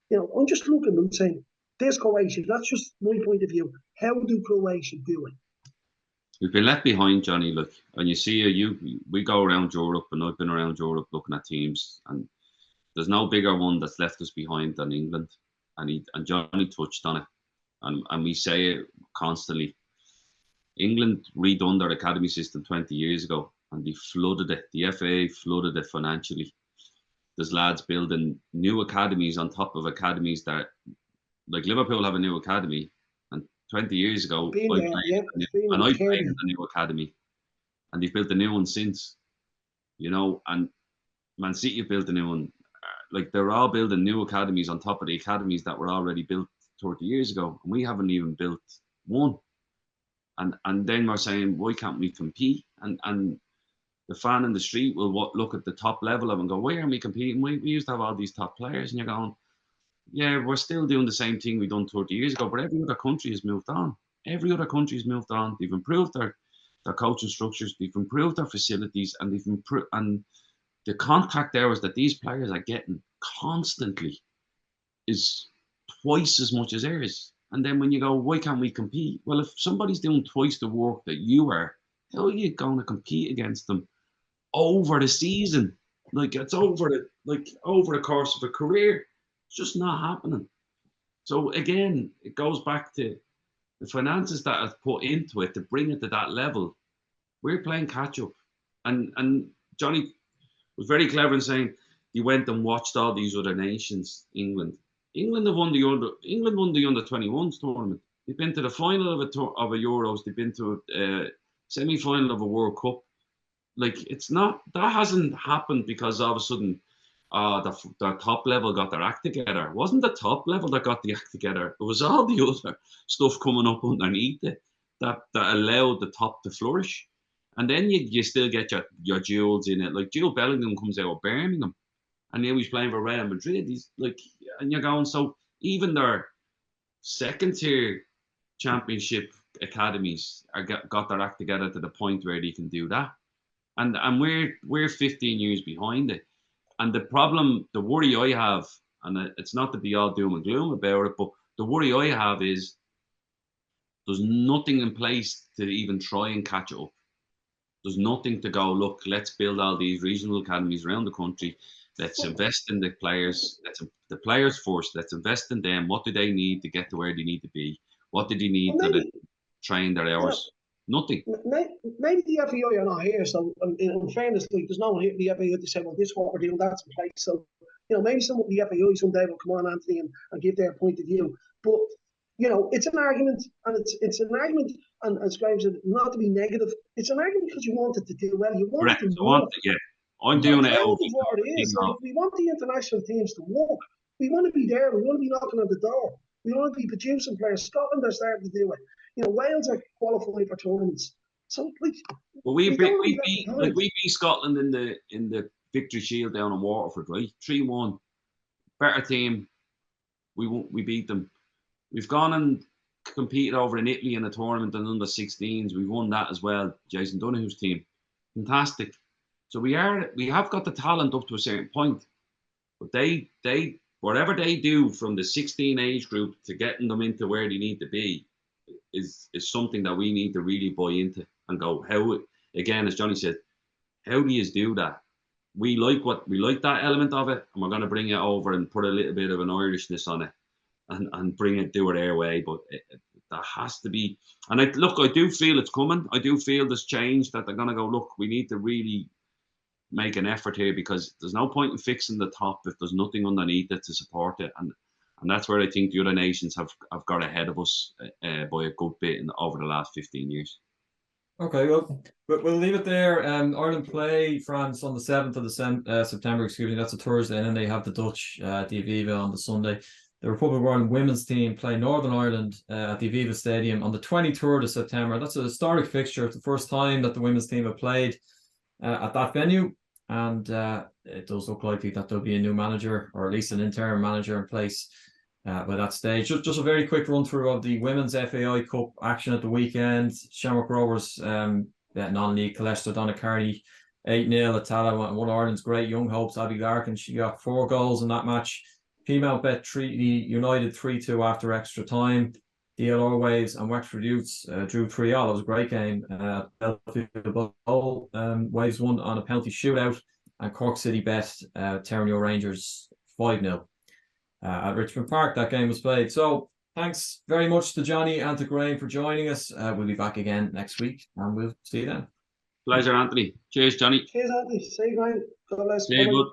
S3: you know, I'm just looking and saying, there's Croatia. That's just my point of view. How do Croatia do it?
S2: We've been left behind, Johnny. Look, and you see, we go around Europe, and I've been around Europe looking at teams, and there's no bigger one that's left us behind than England. And Johnny touched on it, and we say it constantly. England redone their academy system 20 years ago, and they flooded it. The FA flooded it financially. There's lads building new academies on top of academies that, like Liverpool have a new academy, and 20 years ago, I played in the new academy, and they've built a new one since, you know, and Man City have built a new one. Like, they're all building new academies on top of the academies that were already built 30 years ago, and we haven't even built one. And then we're saying, why can't we compete? And the fan in the street will look at the top level of it and go, why aren't we competing? We used to have all these top players. And you're going, yeah, we're still doing the same thing we done 30 years ago, but every other country has moved on. Every other country has moved on. They've improved their coaching structures. They've improved their facilities, and they've improved, and the contact hours that these players are getting constantly is twice as much as ours. And then when you go, why can't we compete? Well, if somebody's doing twice the work that you are, how are you going to compete against them over the season? Like, it's over the course of a career. It's just not happening. So again, it goes back to the finances that are put into it to bring it to that level. We're playing catch up. And Johnny was very clever in saying he went and watched all these other nations. England won the under 21s tournament. They've been to the final of a Euros. They've been to a semi-final of a World Cup. Like, it's not, that hasn't happened because all of a sudden the top level got their act together. It wasn't the top level that got the act together. It was all the other stuff coming up underneath it that allowed the top to flourish. And then you still get your jewels in it. Like, Jude Bellingham comes out of Birmingham, and now he's playing for Real Madrid. He's like, and you're going, so even their second tier championship academies got their act together to the point where they can do that. And we're 15 years behind it. And the worry I have, and it's not to be all doom and gloom about it, but the worry I have is there's nothing in place to even try and catch up. There's nothing to go, look, let's build all these regional academies around the country. Let's invest in the players. The players first. Let's invest in them. What do they need to get to where they need to be? What do they need to train their hours? Nothing.
S3: Maybe the FAI are not here, so in fairness, like, there's no one here in the FAI to say, well, this is what we're doing, that's in place. So, maybe some of the FAI someday will come on, Anthony, and give their point of view. But, it's an argument, and it's an argument, and as Graham said, not to be negative, it's an argument because you want it to do well. You want it to work.
S2: I'm doing it.
S3: What it is. Like, we want the international teams to work. We want to be there. We want to be knocking on the door. We want to be producing players. Scotland are starting to do it. Wales are qualifying for tournaments. So,
S2: we beat Scotland in the Victory Shield down in Waterford, right? 3-1. Better team. We beat them. We've gone and competed over in Italy in a tournament in under 16s. We've won that as well. Jason Donoghue's team. Fantastic. So we have got the talent up to a certain point. But they whatever they do from the 16 age group to getting them into where they need to be is something that we need to really buy into and go, how, again, as Johnny said, how do you do that? We like that element of it, and we're going to bring it over and put a little bit of an Irishness on it and do it our way. But there has to be, and I do feel it's coming. I do feel there's change that they're going to go, look, we need to really make an effort here, because there's no point in fixing the top if there's nothing underneath it to support it. And that's where I think the other nations have got ahead of us by a good bit over the last 15 years.
S1: Okay, well, we'll leave it there. Ireland play France on the 7th of September, that's a Thursday, and then they have the Dutch at the Aviva on the Sunday. The Republic of Ireland women's team play Northern Ireland at the Aviva Stadium on the 23rd of September. That's a historic fixture. It's the first time that the women's team have played at that venue, and it does look likely that there'll be a new manager, or at least an interim manager in place by that stage. Just a very quick run through of the Women's FAI Cup action at the weekend. Shamrock Rovers, non-league, Colchester Donacarty 8-0 at Tala. One of Ireland's great young hopes, Abby Larkin, she got 4 goals in that match. Female Bet Treaty United 3-2 after extra time. DLR Waves and Wexford Youths drew 3-all. It was a great game. Waves won on a penalty shootout, and Cork City Bet Terraneo Rangers 5-0 at Richmond Park. That game was played. So thanks very much to Johnny and to Graham for joining us. We'll be back again next week, and we'll see you then.
S2: Pleasure, Anthony. Cheers, Johnny.
S3: Cheers, Anthony. See you, Graham. God bless.
S2: See you, bud.